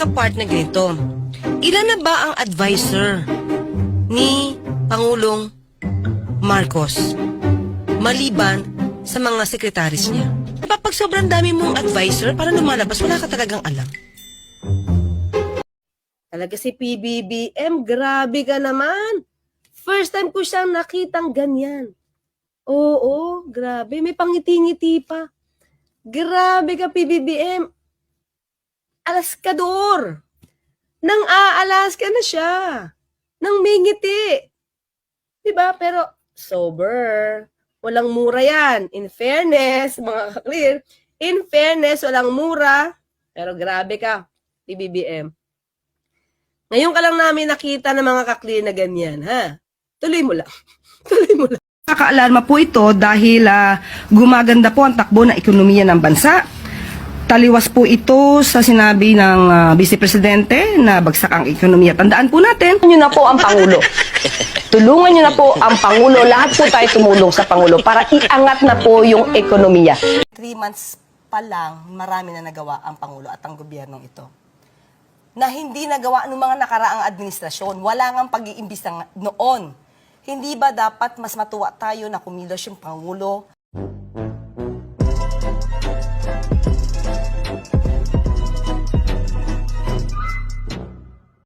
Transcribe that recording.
kapartner ganito. Ilan na ba ang advisor ni Pangulong Marcos maliban sa mga sekretaris niya? Pag sobrang dami mong advisor, para lumalabas, wala ka talagang alam. Talaga si PBBM, grabe ka naman. First time ko siyang nakitang ganyan. Oo, grabe. May pangiti-ngiti pa. Grabe ka, PBBM. Alaskador. Nang aalas ka na siya. Nang may ngiti. Diba? Pero sober. Walang mura yan. In fairness, mga kaklir, in fairness, walang mura. Pero grabe ka, PBBM. Ngayon ka lang namin nakita ng mga kaklir na ganyan, ha? Tuloy mo lang. Tuloy mo lang. Nakakaalarma po ito dahil gumaganda po ang takbo ng ekonomiya ng bansa. Taliwas po ito sa sinabi ng Vice Presidente na bagsak ang ekonomiya. Tandaan po natin. Tulungan niyo na po ang Pangulo. Tulungan niyo na po ang Pangulo. Lahat po tayo tumulong sa Pangulo para iangat na po yung ekonomiya. 3 months pa lang, marami na nagawa ang Pangulo at ang gobyernong ito. Na hindi nagawa ng mga nakaraang administrasyon. Wala ngang pag-iimbis noon. Hindi ba dapat mas matuwa tayo na kumilos yung Pangulo?